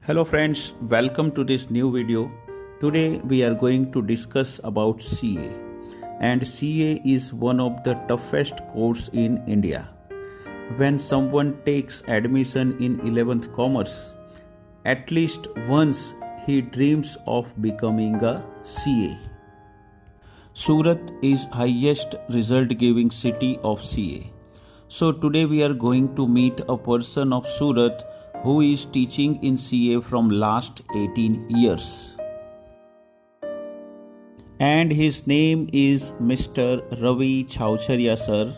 Hello friends, welcome to this new video. Today we are going to discuss about CA, and CA is one of the toughest course in India. When someone takes admission in 11th Commerce, at least once he dreams of becoming a CA. Surat is highest result giving city of CA. So today we are going to meet a person of Surat who is teaching in CA from last 18 years. And his name is Mr. Ravi Chaucharia sir.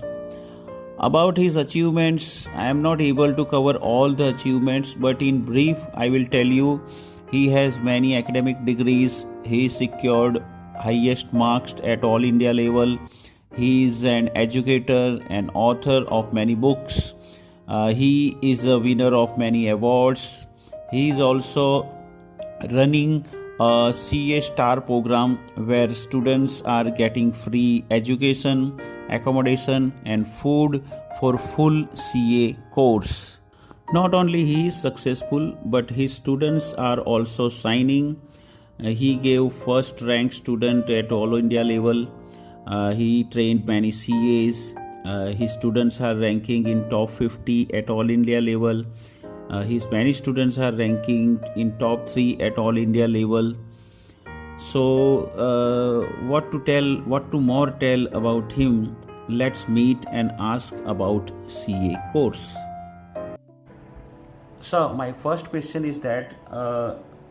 About his achievements, I am not able to cover all the achievements, but in brief I will tell you he has many academic degrees. He secured highest marks at all India level. He is an educator and author of many books. He is a winner of many awards. He is also running a CA Star program where students are getting free education, accommodation and food for full CA course. Not only he is successful, but his students are also shining. He gave first rank student at all India level. He trained many CAs. His students are ranking in top 50 at all India level. His many students are ranking in top 3 at all India level. So what to more tell about him? Let's meet and ask about CA course. So my first question is that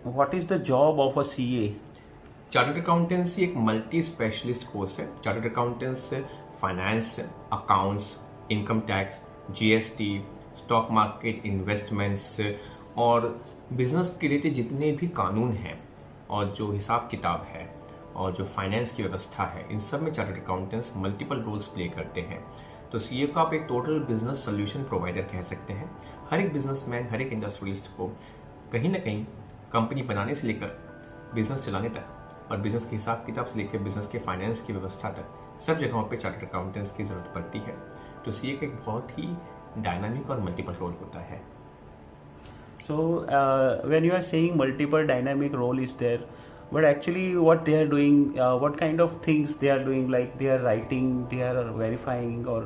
what is the job of a CA? Chartered accountancy एक multi specialist course है. Chartered accountants finance, accounts, income tax, GST, stock market, investments और business के related जितने भी कानून हैं और जो हिसाब किताब है और जो फाइनेंस की व्यवस्था है, इन सब में chartered accountants multiple roles play करते हैं. तो सीए को आप एक टोटल बिजनेस सोल्यूशन प्रोवाइडर कह सकते हैं. हर एक बिजनेसमैन, हर एक इंडस्ट्रियलिस्ट को कहीं ना कहीं कंपनी बनाने से लेकर बिजनेस चलाने तक और बिजनेस के हिसाब किताब से लेकर बिजनेस के फाइनेंस की व्यवस्था तक सब जगहों पे चार्टर्ड अकाउंटेंट्स की ज़रूरत पड़ती है. तो सीए का एक बहुत ही डायनामिक और मल्टीपल रोल होता है. So when you are saying multiple dynamic role is there, but actually what they are doing, what kind of things they are doing, like they are writing, they are verifying, or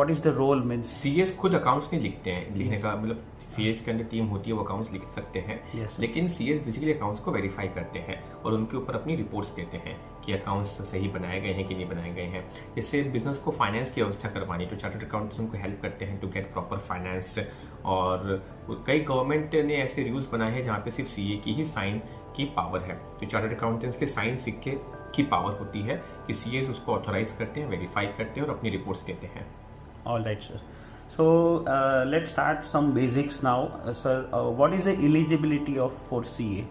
what is the role means? CS खुद accounts नहीं लिखते हैं. लिखने का मतलब CS के अंदर team होती है, वो अकाउंट्स लिख सकते हैं. लेकिन सीएस बेसिकली अकाउंट्स को वेरीफाई करते हैं और उनके ऊपर अपनी रिपोर्ट्स देते हैं कि अकाउंट्स सही बनाए गए हैं कि नहीं बनाए गए हैं. इससे बिजनेस को फाइनेंस की व्यवस्था करवानी, तो चार्टर्ड अकाउंटेंट्स उनको हेल्प करते हैं टू गेट प्रॉपर फाइनेंस. और कई गवर्नमेंट ने ऐसे रूल्स बनाए हैं जहाँ पे सिर्फ सीए की ही साइन की पावर है. तो चार्टर्ड अकाउंटेंट्स के साइन सिक्के की पावर होती है कि सीएस उसको ऑथोराइज करते हैं, वेरीफाई करते हैं और अपनी रिपोर्ट्स देते हैं. Alright sir. So let's start some basics now. Sir, what is the eligibility for CA?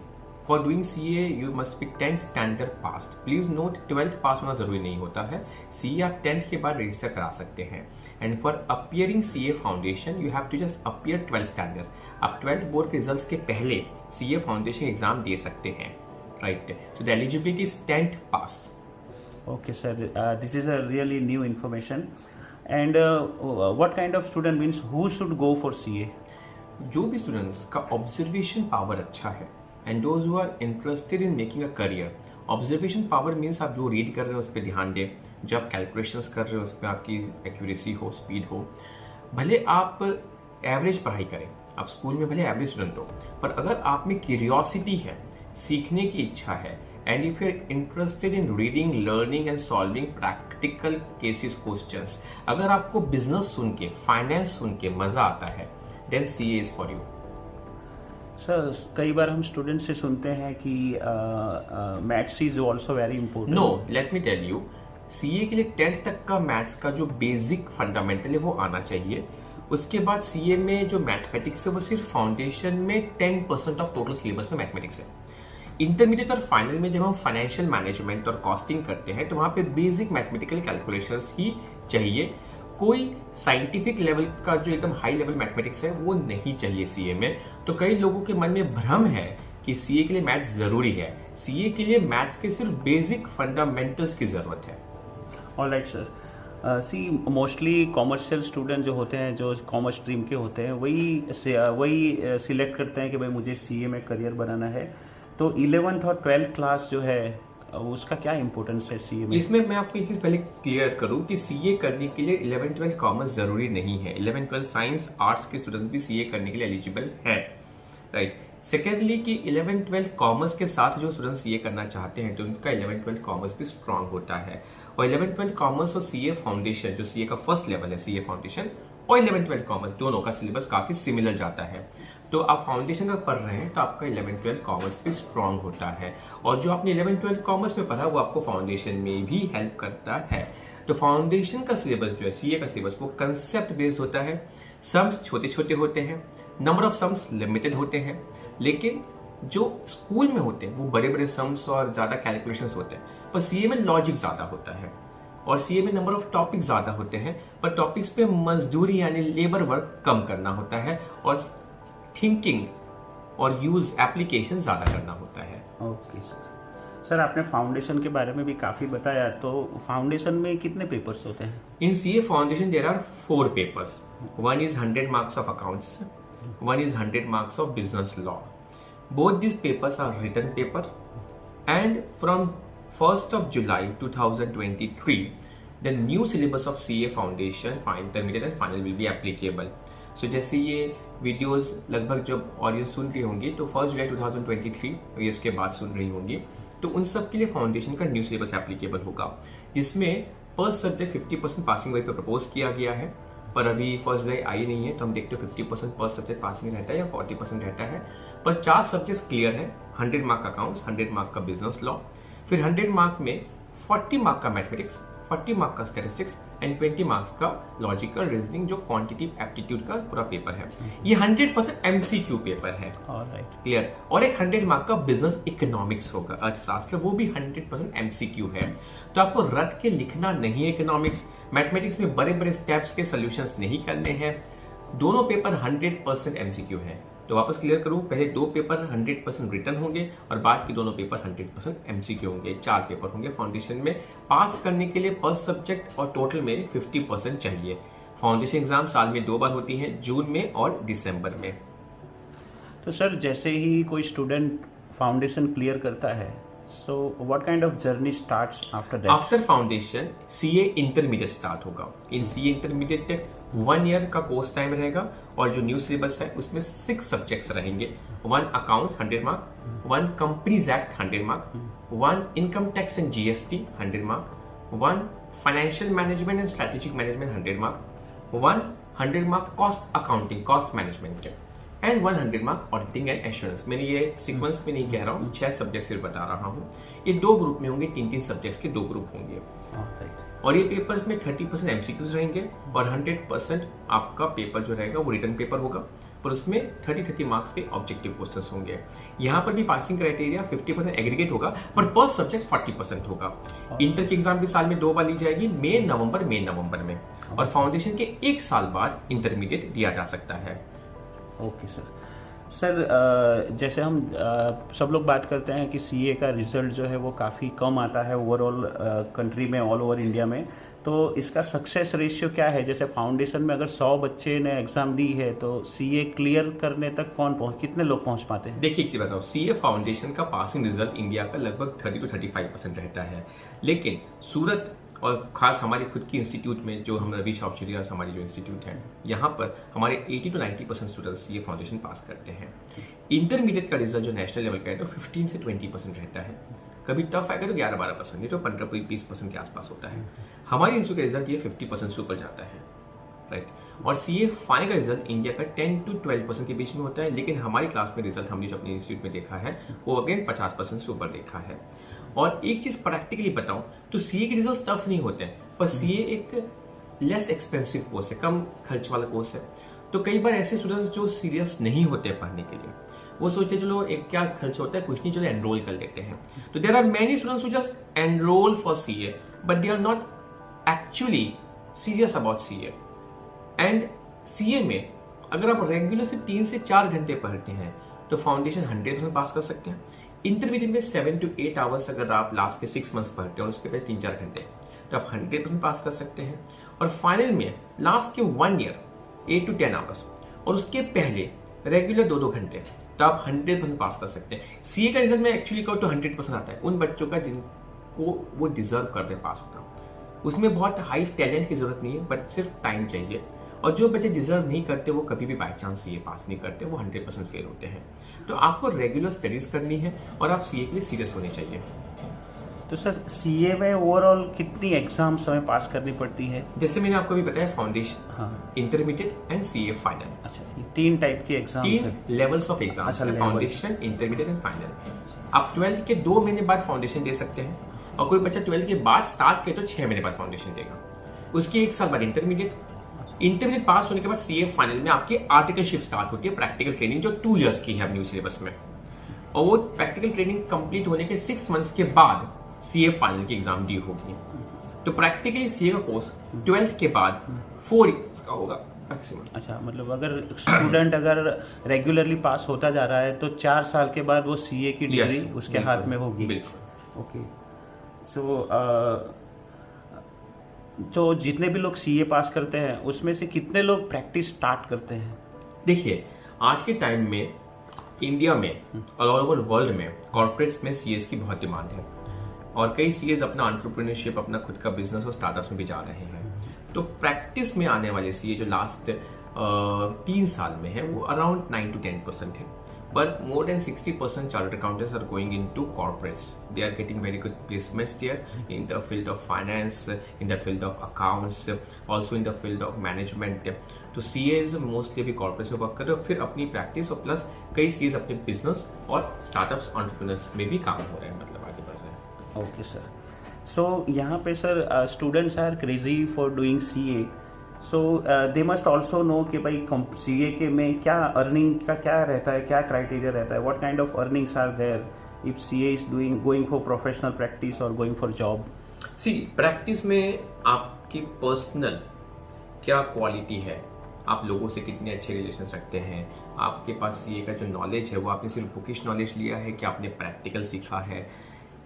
For doing CA you must be 10th standard passed. Please note 12th पास होना जरूरी नहीं होता है. CA आप 10th के बाद रजिस्टर करा सकते हैं. And for appearing CA foundation you have to just appear 12th standard. आप 12th बोर्ड के रिजल्ट्स के पहले CA foundation एग्जाम दे सकते हैं. Right. So the eligibility is 10th pass. Okay sir, this is a really new information. And what kind of student means who should go for CA? जो भी students का observation power अच्छा है and those who are interested in making a career. Observation power means आप जो read कर रहे हो उस पर ध्यान दें, जो आप कैलकुलेशंस कर रहे हो उस पर आपकी एक्यूरेसी हो, स्पीड हो. भले आप एवरेज पढ़ाई करें, आप स्कूल में भले एवरेज स्टूडेंट हो, पर अगर आप में क्यूरियोसिटी है, सीखने की इच्छा है, and if you are interested in reading, learning and solving practical cases questions, अगर आपको बिजनेस सुन के, फाइनेंस सुन के मजा आता है, then CA is for you. Sir कई बार हम स्टूडेंट से सुनते हैं कि maths is also very important. No, let me tell you, CA के लिए 10th तक का मैथ्स का जो बेसिक फंडामेंटल है वो आना चाहिए. उसके बाद सीए में जो मैथमेटिक्स है वो सिर्फ फाउंडेशन में 10% ऑफ टोटल सिलेबस में मैथमेटिक्स है. इंटरमीडिएट और फाइनल में जब हम फाइनेंशियल मैनेजमेंट और कॉस्टिंग करते हैं तो वहां पे बेसिक मैथमेटिकल कैलकुलेशंस ही चाहिए. कोई साइंटिफिक लेवल का जो एकदम हाई लेवल मैथमेटिक्स है वो नहीं चाहिए सीए में. तो कई लोगों के मन में भ्रम है कि सीए के लिए मैथ्स जरूरी है. सीए के लिए मैथ्स के सिर्फ बेसिक फंडामेंटल्स की जरूरत है. Alright sir. See mostly commercial student जो होते हैं, जो कॉमर्स स्ट्रीम के होते हैं, वही सिलेक्ट करते हैं कि भाई मुझे सीए में करियर बनाना है। तो 11th और 12th क्लास जो है उसका क्या इंपॉर्टेंस है सीए में? इसमें मैं आपको एक चीज पहले क्लियर करूं कि सीए करने के लिए 11th-12th कॉमर्स जरूरी नहीं है। 11th-12th साइंस आर्ट्स के स्टूडेंट्स भी सीए करने के लिए एलिजिबल है, राइट। सेकेंडली कि 11th-12th कॉमर्स के साथ जो स्टूडेंट्स सीए करना चाहते हैं तो उनका 11th-12th कॉमर्स भी स्ट्रांग होता है। और 11th-12th कॉमर्स और सीए फाउंडेशन, जो सीए का फर्स्ट लेवल है सीए फाउंडेशन, और 11th-12th कॉमर्स दोनों का सिलेबस काफी सिमिलर जाता है। तो आप फाउंडेशन का पढ़ रहे हैं तो आपका 11th-12th कॉमर्स भी स्ट्रांग होता है, और जो आपने 11th-12th कॉमर्स में पढ़ा वो आपको फाउंडेशन में भी हेल्प करता है। तो फाउंडेशन का सिलेबस जो है सीए का सिलेबस वो कंसेप्ट बेस्ड होता है। सम्स छोटे छोटे होते हैं, नंबर ऑफ सम्स लिमिटेड होते हैं, लेकिन जो स्कूल में होते हैं वो बड़े बड़े सम्स और ज्यादा कैलकुलेशंस होते हैं। पर सीए में लॉजिक ज्यादा होता है, और सीए में नंबर ऑफ टॉपिक्स ज्यादा होते हैं, पर टॉपिक्स पे मजदूरी यानी लेबर वर्क कम करना होता है, और थिंकिंग और यूज एप्लीकेशन ज्यादा करना होता है। ओके सर, आपने फाउंडेशन के बारे में भी काफी बताया, तो फाउंडेशन में कितने पेपर्स होते हैं? In CA foundation there are 4 papers. One is 100 marks of accounts, one is 100 marks of business law. Both these papers are written paper, and from 1st of July 2023 the new syllabus of CA Foundation, Intermediate and Final will be applicable. So जैसे ये videos लगभग जब audience सुन रही होंगी तो 1 जुलाई 2023 ये इसके बाद सुन रही होंगी, तो उन सब के लिए फाउंडेशन का न्यू सिलेबस एप्लीकेबल होगा, जिसमें पर सब्जेक्ट 50% पासिंग रेट पर प्रपोज किया गया है। पर अभी 1 जुलाई आई नहीं है तो हम देखते हैं 50% पर सब्जेक्ट पासिंग रहता है या 40% रहता है। पर 4 सब्जेक्ट क्लियर है, 100 मार्क का अकाउंट्स, 100 मार्क का बिजनेस लॉ, फिर 100 मार्क में 40 मार्क का मैथमेटिक्स, 40 मार्क का स्टैटिस्टिक्स एंड 20 मार्क्स का लॉजिकल रीजनिंग, जो क्वांटिटेटिव एप्टीट्यूड का पूरा पेपर है। ये 100% एमसीक्यू पेपर है, क्लियर। और एक 100 मार्क का बिजनेस इकोनॉमिक्स होगा, अर्थशास्त्र, वो भी 100% एमसीक्यू है। तो आपको रट के लिखना नहीं है इकोनॉमिक्स, मैथमेटिक्स में बड़े बड़े स्टेप्स के सॉल्यूशंस नहीं करने हैं। दोनों पेपर 100% एमसीक्यू है। तो वापस क्लियर करूं, पहले 2 पेपर 100% रिटर्न होंगे और बाद के दोनों पेपर 100% एमसीक्यू होंगे। 4 पेपर होंगे फाउंडेशन में। पास करने के लिए पर सब्जेक्ट और टोटल में 50% चाहिए। फाउंडेशन एग्जाम साल में 2 बार होती है, जून में और दिसंबर में। तो सर जैसे ही कोई स्टूडेंट फाउंडेशन क्लियर करता है, so what kind of journey starts after that? After foundation CA intermediate start होगा। इन CA इंटरमीडिएट 1 ईयर का कोर्स टाइम रहेगा, और जो न्यू सिलेबस है उसमें 6 सब्जेक्ट्स रहेंगे। 1 accounts 100 mark, 1 companies act 100 mark, 1 income tax and GST 100 mark, 1 financial management and strategic management 100 mark, 100 mark cost accounting cost management के, and 100 mark auditing and assurance. मैंने ये sequence में नहीं कह रहा हूँ, 6 सब्जेक्ट सिर्फ बता रहा हूँ। ये 2 ग्रुप में होंगे, 3-3 सब्जेक्ट्स के 2 ग्रुप होंगे। और ये पेपर में 30% एमसीक्यूज रहेंगे और 100% आपका पेपर जो रहेगा वो रिटर्न पेपर होगा, पर उसमें 30 मार्क्स के ऑब्जेक्टिव क्वेश्चंस होंगे। यहाँ पर भी पासिंग क्राइटेरिया 50% एग्रीगेट होगा, पर पर सब्जेक्ट 40% होगा। इंटर की एग्जाम भी साल में 2 बार ली जाएगी, मई नवंबर में, और फाउंडेशन के 1 साल बाद इंटरमीडिएट दिया जा सकता है। ओके सर, जैसे हम सब लोग बात करते हैं कि सीए का रिजल्ट जो है वो काफ़ी कम आता है ओवरऑल कंट्री में, ऑल ओवर इंडिया में, तो इसका सक्सेस रेशियो क्या है? जैसे फाउंडेशन में अगर 100 बच्चे ने एग्जाम दी है तो सीए क्लियर करने तक कितने लोग पहुंच पाते हैं? देखिए एक चीज बताओ, सीए फाउंडेशन का पासिंग रिजल्ट इंडिया का लगभग 30 to 35% रहता है, लेकिन सूरत और खास हमारी खुद की इंस्टीट्यूट में जो हम रवि छावछरिया हमारी जो इंस्टीट्यूट है, यहाँ पर हमारे 80 to 90% स्टूडेंट्स सीए फाउंडेशन पास करते हैं। इंटरमीडिएट का रिजल्ट जो नेशनल लेवल का है तो 15 से 20% रहता है, कभी टफ आएगा तो 11-12%, नहीं तो 15-20% के आसपास होता है। हमारे इंस्टीट्यूट का रिजल्ट ये 50% से ऊपर जाता है, राइट। और सीए फाइनल का रिजल्ट इंडिया का 10 to 12% के बीच में होता है, लेकिन हमारी क्लास में रिजल्ट हमने जो अपने इंस्टीट्यूट में देखा है वो अगेन 50% से ऊपर देखा है। और एक चीज प्रैक्टिकली बताऊं तो सीए के रिजल्ट टफ नहीं होते हैं, पर सीए एक लेस एक्सपेंसिव कोर्स है, कम खर्च वाला कोर्स है। तो कई बार ऐसे स्टूडेंट्स जो सीरियस नहीं होते पढ़ने के लिए, वो सोचे चलो एक क्या खर्च होता है, कुछ नहीं, चलो एनरोल कर लेते हैं। तो there are many students who just enroll for CA but they are not actually serious about CA. And CA में अगर आप रेगुलर से 3 से 4 घंटे पढ़ते हैं तो फाउंडेशन 100% पास कर सकते हैं। इंटरमीडिएट में 7 to 8 आवर्स अगर आप लास्ट के 6 मंथ्स पढ़ते हो, उसके पहले 3-4 घंटे, तो आप 100% पास कर सकते हैं। और फाइनल में लास्ट के 1 ईयर 8 to 10 आवर्स और उसके पहले रेगुलर 2-2 घंटे, तो आप 100% पास कर सकते हैं। सीए का रिजल्ट में एक्चुअली कहूँ तो 100% आता है उन बच्चों का जिनको वो डिजर्व करते हैं पास होना। उसमें बहुत हाई टैलेंट की जरूरत नहीं है, बट सिर्फ टाइम चाहिए। और जो बच्चे डिजर्व नहीं करते वो कभी भी बाय चांस सीए पास नहीं करते, वो 100% फेल होते हैं। तो आपको रेगुलर स्टडीज करनी है और आप सीए के लिए सीरियस होने चाहिए। तो सर सीए में ओवरऑल कितनी एग्जाम्स हमें पास करनी पड़ती है? जैसे मैंने आपको भी बताया, फाउंडेशन, हाँ, इंटरमीडिएट एंड सीए फाइनल। अच्छा जी, 3 टाइप की एग्जाम्स 3 हैं। लेवल्स ऑफ एग्जाम्स अच्छा, है, फाउंडेशन, इंटरमीडिएट एंड फाइनल। आप 12th के 2 महीने बाद फाउंडेशन दे सकते हैं, और कोई बच्चा 12th के बाद स्टार्ट करे तो 6 महीने बाद फाउंडेशन देगा। उसके 1 साल बाद इंटरमीडिएट पास होने के बाद सीए फाइनल में आपकी आर्टिकलशिप स्टार्ट होती है, प्रैक्टिकल ट्रेनिंग जो 2 इयर्स की है न्यू सिलेबस में। और वो प्रैक्टिकल ट्रेनिंग कंप्लीट होने के 6 मंथ्स के बाद सीए फाइनल की एग्जाम ड्यू होगी। तो प्रैक्टिकली सीए का कोर्स 12th के बाद 4 इयर्स का होगा मैक्सिमम। अच्छा, मतलब अगर स्टूडेंट अगर रेगुलरली पास होता जा रहा है तो 4 साल के बाद वो सीए की डिग्री उसके हाथ में होगी। बिल्कुल। ओके, सो तो जितने भी लोग सीए पास करते हैं उसमें से कितने लोग प्रैक्टिस स्टार्ट करते हैं? देखिए, आज के टाइम में इंडिया में और ऑल ओवर वर्ल्ड में कॉर्पोरेट्स में सीएस की बहुत डिमांड है, और कई सीएस अपना एंटरप्रेन्योरशिप, अपना खुद का बिजनेस और स्टार्टअप्स में भी जा रहे हैं। तो प्रैक्टिस में आने वाले सीए जो लास्ट 3 साल में है वो अराउंड 9 to 10% है, but more than 60% chartered accountants are going into corporates. They are getting very good placements there in the field of finance, in the field of accounts, also in the field of management. तो CAs mostly अभी corporates में work कर रहे हैं, फिर अपनी practice और plus कई CAs अपने बिजनेस और स्टार्टअप्स एंटरप्रेन्योर्स में भी काम हो रहे हैं, मतलब आगे बढ़ रहे हैं। ओके सर, सो यहाँ पे sir students are crazy for doing CA, so they must also know कि भाई सीए के में क्या अर्निंग का क्या रहता है, क्या क्राइटेरिया रहता है, what kind of earnings are there if CA is doing going for professional practice और going for job? See, practice में आपकी पर्सनल क्या क्वालिटी है, आप लोगों से कितने अच्छे रिलेशन रखते हैं, आपके पास सीए का जो नॉलेज है वो आपने सिर्फ बुकिश नॉलेज लिया है कि आपने प्रैक्टिकल सीखा है।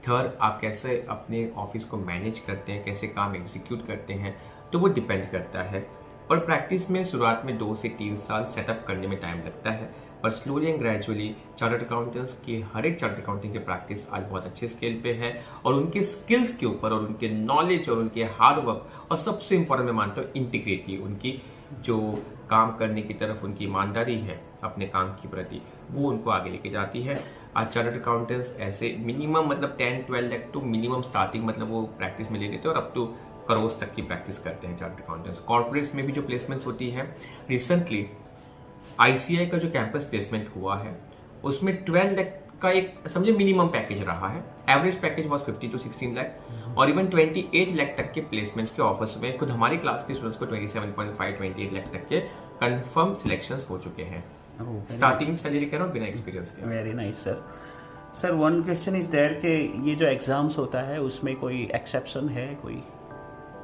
थर्ड, आप कैसे अपने ऑफिस को मैनेज करते हैं, कैसे काम एग्जीक्यूट करते हैं, तो वो डिपेंड करता है। और प्रैक्टिस में शुरुआत में 2 से 3 साल सेटअप करने में टाइम लगता है, पर slowly and gradually chartered accountants की हर एक चार्टर्ड अकाउंटिंग की प्रैक्टिस आज बहुत अच्छे स्केल पे है, और उनके स्किल्स के ऊपर और उनके नॉलेज और उनके हार्ड वर्क और सबसे इंपॉर्टेंट मैं मानता हूँ इंटीग्रिटी, उनकी जो काम करने की तरफ उनकी ईमानदारी है अपने काम के प्रति, वो उनको आगे लेके जाती है। आज चार्टर्ड अकाउंटेंट्स ऐसे मिनिमम मतलब 10-12 लाख टू मिनिमम स्टार्टिंग मतलब वो प्रैक्टिस में ले लेते हैं, और अब तो करोड़ तक की प्रैक्टिस करते हैं चार्टर्ड अकाउंटेंट्स। कॉर्पोरेट्स में भी जो प्लेसमेंट्स होती है, रिसेंटली आईसीआई का जो कैंपस प्लेसमेंट हुआ है उसमें 12 लाख का एक समझे मिनिमम पैकेज रहा है, average package was 15 to 16 lakh, और इवन 28 लाख तक के प्लेसमेंट्स के ऑफर्स में खुद हमारी क्लास के स्टूडेंट्स को 27.5-28 लाख तक के कंफर्म सिलेक्शंस हो चुके हैं। स्टार्टिंग सैलरी कह रहा हूँ बिना एक्सपीरियंस के। Very nice sir. Sir one question is there कि ये जो एग्जाम्स होता है उसमें कोई एक्सेप्शन है? कोई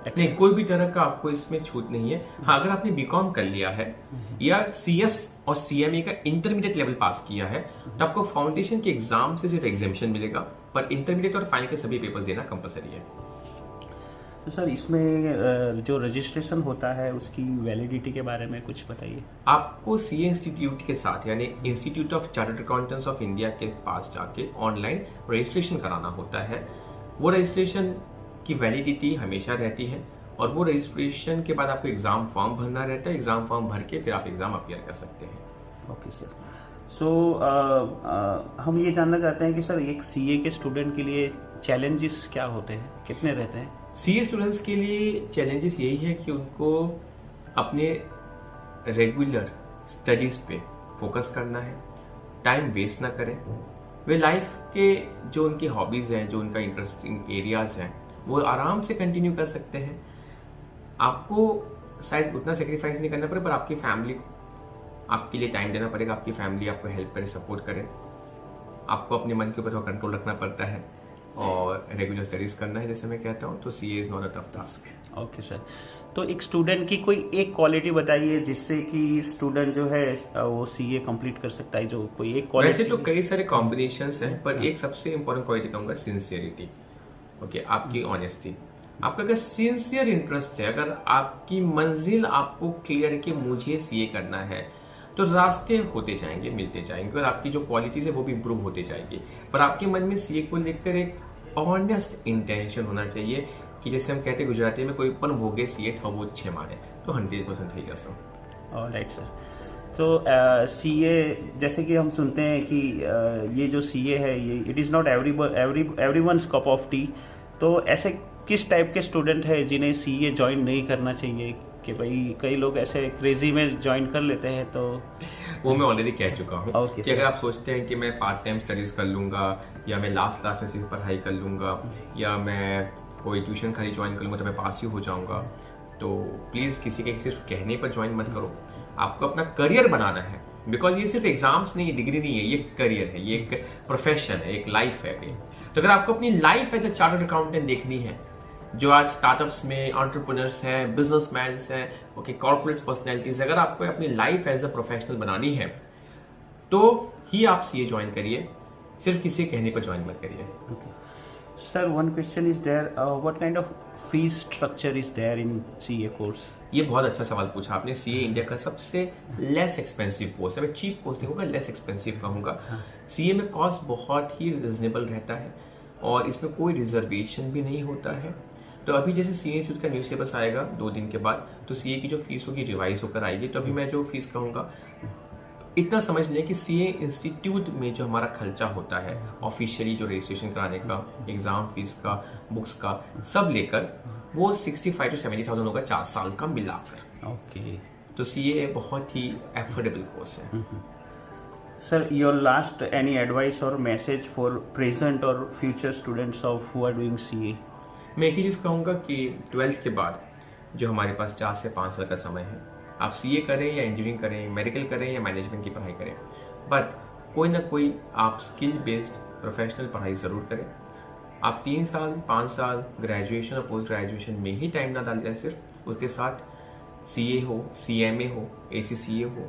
नहीं, कोई भी तरह का आपको इसमें छूट नहीं है। हाँ, अगर आपने बीकॉम कर लिया है या सीएस और सीएमए का इंटरमीडिएट लेवल पास किया है तो आपको फाउंडेशन के एग्जाम से सिर्फ एग्जामिशन मिलेगा, पर इंटरमीडिएट और फाइनल के सभी पेपर्स देना कंपलसरी है। तो सर इसमें जो रजिस्ट्रेशन होता है उसकी वैलिडिटी के बारे में कुछ बताइए। आपको सीए इंस्टीट्यूट के साथ यानी institute of chartered accountants of India के पास जाके ऑनलाइन रजिस्ट्रेशन कराना होता है। वो रजिस्ट्रेशन की वैलिडिटी हमेशा रहती है, और वो रजिस्ट्रेशन के बाद आपको एग्जाम फॉर्म भरना रहता है। एग्जाम फॉर्म भर के फिर आप एग्जाम अपीयर कर सकते हैं। ओके सर, सो हम ये जानना चाहते हैं कि सर एक सीए के स्टूडेंट के लिए चैलेंजेस क्या होते हैं, कितने रहते हैं? सीए स्टूडेंट्स के लिए चैलेंजेस यही है कि उनको अपने रेगुलर स्टडीज पे फोकस करना है, टाइम वेस्ट ना करें। वे लाइफ के जो उनकी हॉबीज हैं, जो उनका इंटरेस्टिंग एरियाज हैं, वो आराम से कंटिन्यू कर सकते हैं। आपको शायद उतना सेक्रीफाइस नहीं करना पड़े, पर आपकी फैमिली आपके लिए टाइम देना पड़ेगा, आपकी फैमिली आपको हेल्प करे, सपोर्ट करे। आपको अपने मन के ऊपर थोड़ा कंट्रोल रखना पड़ता है और रेगुलर स्टडीज करना है, जैसे मैं कहता हूँ। तो CA is not a tough task. Okay sir, तो एक स्टूडेंट की कोई एक क्वालिटी बताइए जिससे कि स्टूडेंट जो है वो सीए कंप्लीट कर सकता है, जो कोई एक क्वालिटी। वैसे तो कई सारे कॉम्बिनेशंस हैं, पर एक सबसे इंपॉर्टेंट क्वालिटी कहूँगा सिंसियरिटी। ओके, आपकी ऑनेस्टी, आपका अगर सिंसियर इंटरेस्ट है, अगर आपकी मंजिल आपको क्लियर है कि मुझे सीए करना है, तो रास्ते होते जाएंगे, मिलते जाएंगे, और आपकी जो क्वालिटीज है वो भी इंप्रूव होते जाएगी। पर आपके मन में सीए को लेकर एक ऑनेस्ट इंटेंशन होना चाहिए कि जैसे हम कहते हैं गुजराती में, कोई पण भोगे सीए था वो अच्छे माने, तो 100% થઈ જશો। Alright sir. तो सीए जैसे कि हम सुनते हैं कि ये जो सीए है ये it is not everyone's cup of T, तो ऐसे किस टाइप के स्टूडेंट है जिन्हें सीए ज्वाइन नहीं करना चाहिए? कि भाई कई लोग ऐसे क्रेजी में ज्वाइन कर लेते हैं, तो वो मैं ऑलरेडी कह चुका हूँ Okay, कि अगर आप सोचते हैं कि मैं पार्ट टाइम स्टडीज कर लूंगा, या मैं लास्ट क्लास में सिर्फ पढ़ाई कर लूंगा, या मैं कोई ट्यूशन खाली ज्वाइन कर लूंगा तो मैं पास ही हो जाऊंगा, तो प्लीज़ किसी के सिर्फ कहने पर ज्वाइन मत करो। आपको अपना करियर बनाना है, बिकॉज ये सिर्फ एग्जाम्स नहीं है, डिग्री नहीं है, ये करियर है, ये एक प्रोफेशन है, एक लाइफ है। तो अगर आपको अपनी life as a chartered accountant देखनी है, जो आज स्टार्टअप्स में एंटरप्रेन्योर्स हैं, बिजनेसमैन हैं, ओके, कॉर्पोरेट पर्सनैलिटीज, अगर आपको अपनी लाइफ एज अ प्रोफेशनल बनानी है तो ही आप सीए ज्वाइन करिए, सिर्फ किसी कहने पर ज्वाइन मत करिए। Sir, one question is there, what kind of fees structure is there in CA course? ये बहुत अच्छा सवाल पूछा आपने। सीए इंडिया का सबसे लेस एक्सपेंसिव कोर्स है। मैं चीप कोर्स नहीं कहूँगा, लेस एक्सपेंसिव कहूँगा। सीए में कॉस्ट बहुत ही रिजनेबल रहता है और इसमें कोई रिजर्वेशन भी नहीं होता है। तो अभी जैसे सीए इंस्टीट्यूट का न्यू सिलेबस आएगा 2 दिन के बाद, तो सीए की जो फीस होगी रिवाइज होकर आएगी। तो अभी मैं जो फीस कहूँगा, इतना समझ लें कि सीए इंस्टीट्यूट में जो हमारा खर्चा होता है ऑफिशियली, जो रजिस्ट्रेशन कराने का, एग्जाम फीस का, बुक्स का, सब लेकर वो 65 to 70,000 होगा 4 साल का मिलाकर। ओके। तो सीए बहुत ही एफोर्डेबल कोर्स है। Sir, your last any advice और मैसेज फॉर प्रेजेंट और future students of who are doing CA? मैं एक ही चीज़ कहूँगा कि 12th के बाद जो हमारे पास 4 से 5 साल का समय है, आप सीए करें या इंजीनियरिंग करें, मेडिकल करें या मैनेजमेंट की पढ़ाई करें, बट कोई ना कोई आप स्किल बेस्ड प्रोफेशनल पढ़ाई ज़रूर करें। आप 3 साल 5 साल ग्रेजुएशन और पोस्ट ग्रेजुएशन में ही टाइम ना डालें, सिर्फ उसके साथ सीए हो, सीएमए हो, एसीसीए हो,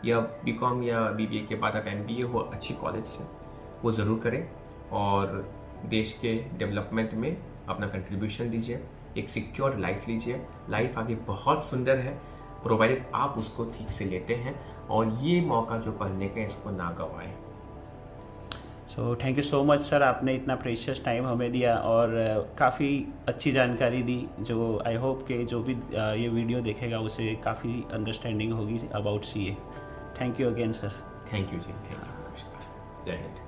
या बीकॉम या बीबीए के बाद आप एमबीए हो अच्छी कॉलेज से, वो ज़रूर करें और देश के डेवलपमेंट में अपना कंट्रीब्यूशन दीजिए। एक सिक्योर लाइफ लीजिए। लाइफ आगे बहुत सुंदर है, प्रोवाइडेड आप उसको ठीक से लेते हैं, और ये मौका जो पढ़ने का, इसको ना गंवाएं। So thank you so much sir, आपने इतना प्रेशियस टाइम हमें दिया और काफ़ी अच्छी जानकारी दी, जो आई होप कि जो भी ये वीडियो देखेगा उसे काफ़ी अंडरस्टैंडिंग होगी about CA. Thank you again sir. Thank you जी, थैंक यू। नमस्कार, जय हिंद।